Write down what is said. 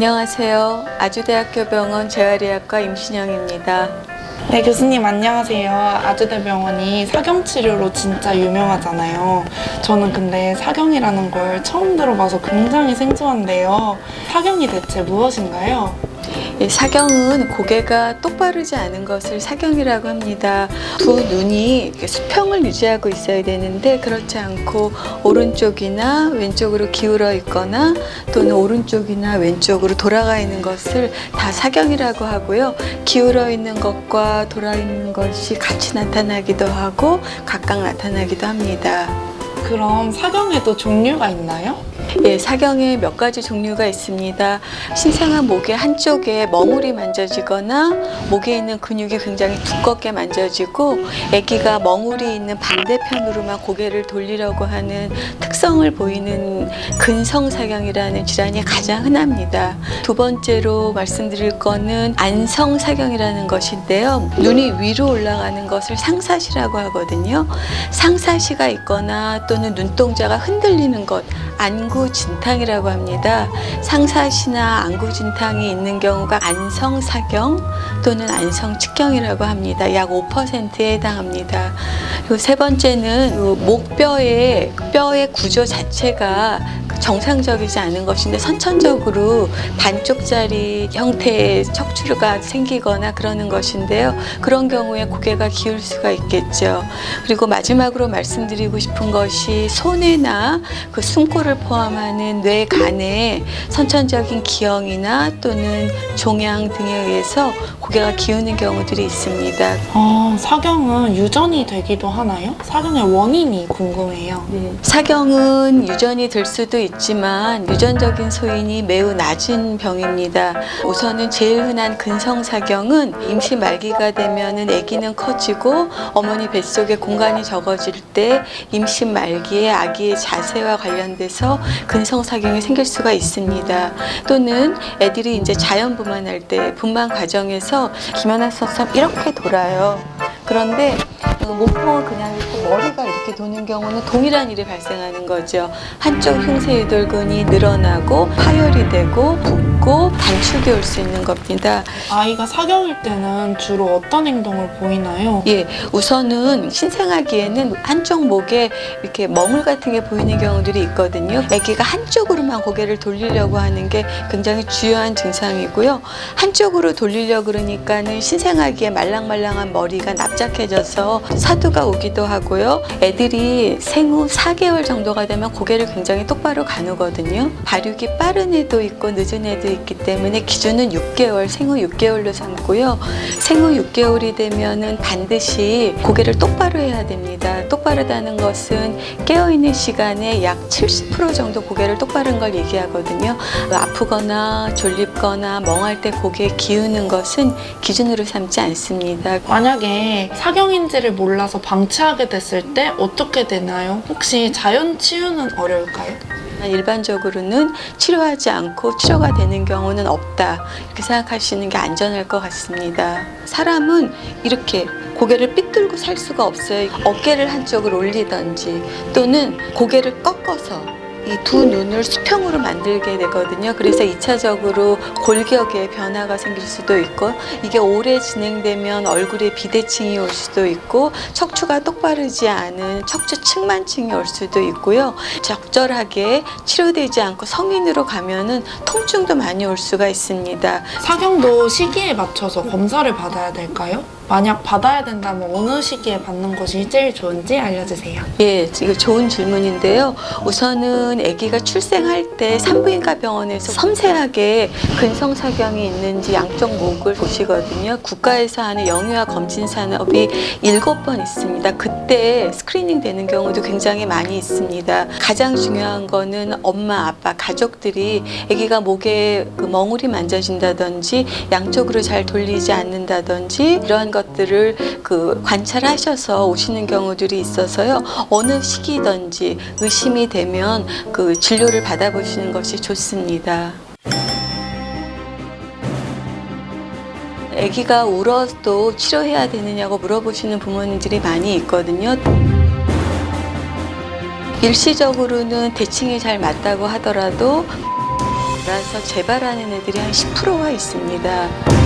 안녕하세요. 아주대학교 병원 재활의학과 임신영입니다. 네, 교수님 안녕하세요. 아주대병원이 사경치료로 진짜 유명하잖아요. 저는 근데 사경이라는 걸 처음 들어봐서 굉장히 생소한데요. 사경이 대체 무엇인가요? 사경은 고개가 똑바르지 않은 것을 사경이라고 합니다. 두 눈이 수평을 유지하고 있어야 되는데 그렇지 않고 오른쪽이나 왼쪽으로 기울어 있거나 또는 오른쪽이나 왼쪽으로 돌아가 있는 것을 다 사경이라고 하고요. 기울어 있는 것과 돌아 있는 것이 같이 나타나기도 하고 각각 나타나기도 합니다. 그럼 사경에도 종류가 있나요? 예, 사경에 몇 가지 종류가 있습니다. 신생아 목의 한쪽에 멍울이 만져지거나 목에 있는 근육이 굉장히 두껍게 만져지고 아기가 멍울이 있는 반대편으로만 고개를 돌리려고 하는 특성을 보이는 근성사경이라는 질환이 가장 흔합니다. 두 번째로 말씀드릴 거는 안성사경이라는 것인데요. 눈이 위로 올라가는 것을 상사시라고 하거든요. 상사시가 있거나 또는 눈동자가 흔들리는 것, 안구진탕이라고 합니다. 상사시나 안구진탕이 있는 경우가 안성사경 또는 안성측경이라고 합니다. 약 5%에 해당합니다. 그리고 세 번째는 목뼈의 구조 자체가 정상적이지 않은 것인데 선천적으로 반쪽짜리 형태의 척추가 생기거나 그러는 것인데요. 그런 경우에 고개가 기울 수가 있겠죠. 그리고 마지막으로 말씀드리고 싶은 것이 손해나 그 숨골을 포함하는 뇌, 간의 선천적인 기형이나 또는 종양 등에 의해서 고개가 기우는 경우들이 있습니다. 사경은 유전이 되기도 하나요? 사경의 원인이 궁금해요. 사경은 유전이 될 수도 있지만 유전적인 소인이 매우 낮은 병입니다. 우선은 제일 흔한 근성사경은 임신 말기가 되면은 아기는 커지고 어머니 뱃속에 공간이 적어질 때 임신 말기에 아기의 자세와 관련돼서 근성사경이 생길 수가 있습니다. 또는 애들이 이제 자연분만할 때 분만 과정에서 김연아처럼 이렇게 돌아요. 그런데 몸통은 그냥 이렇게 머리가 이렇게 도는 경우는 동일한 일이 발생하는 거죠. 한쪽 흉쇄유돌근이 늘어나고 파열이 되고 붓고 단축이 올 수 있는 겁니다. 아이가 사경일 때는 주로 어떤 행동을 보이나요? 예, 우선은 신생아기에는 한쪽 목에 이렇게 멍울 같은 게 보이는 경우들이 있거든요. 아기가 한쪽으로만 고개를 돌리려고 하는 게 굉장히 주요한 증상이고요. 한쪽으로 돌리려고 그러니까는 신생아기의 말랑말랑한 머리가 납작해져서 사두가 오기도 하고요. 애들이 생후 4개월 정도가 되면 고개를 굉장히 똑바로 가누거든요. 발육이 빠른 애도 있고 늦은 애도 있기 때문에 기준은 6개월, 생후 6개월로 삼고요. 생후 6개월이 되면은 반드시 고개를 똑바로 해야 됩니다. 똑바르다는 것은 깨어있는 시간에 약 70% 정도 고개를 똑바른 걸 얘기하거든요. 아프거나 졸립거나 멍할 때 고개 기우는 것은 기준으로 삼지 않습니다. 만약에 사경인지를 몰라서 방치하게 됐을 때 어떻게 되나요? 혹시 자연 치유는 어려울까요? 일반적으로는 치료하지 않고 치료가 되는 경우는 없다. 이렇게 생각하시는 게 안전할 것 같습니다. 사람은 이렇게 고개를 삐뚤고 살 수가 없어요. 어깨를 한쪽으로 올리든지 또는 고개를 꺾어서 이 두 눈을 수평으로 만들게 되거든요. 그래서 2차적으로 골격에 변화가 생길 수도 있고 이게 오래 진행되면 얼굴에 비대칭이 올 수도 있고 척추가 똑바르지 않은 척추 측만증이 올 수도 있고요. 적절하게 치료되지 않고 성인으로 가면은 통증도 많이 올 수가 있습니다. 사경도 시기에 맞춰서 검사를 받아야 될까요? 만약 받아야 된다면 어느 시기에 받는 것이 제일 좋은지 알려주세요. 예, 이거 좋은 질문인데요. 우선은 아기가 출생할 때 산부인과 병원에서 섬세하게 근성사경이 있는지 양쪽 목을 보시거든요. 국가에서 하는 영유아 검진 산업이 7번 있습니다. 그때 스크리닝 되는 경우도 굉장히 많이 있습니다. 가장 중요한 거는 엄마, 아빠, 가족들이 아기가 목에 그 멍울이 만져진다든지 양쪽으로 잘 돌리지 않는다든지 이러한 것들을 관찰하셔서 오시는 경우들이 있어서요. 어느 시기든지 의심이 되면 그 진료를 받아보시는 것이 좋습니다. 아기가 울어도 치료해야 되느냐고 물어보시는 부모님들이 많이 있거든요. 일시적으로는 대칭이 잘 맞다고 하더라도 받아서 재발하는 애들이 한 10%가 있습니다.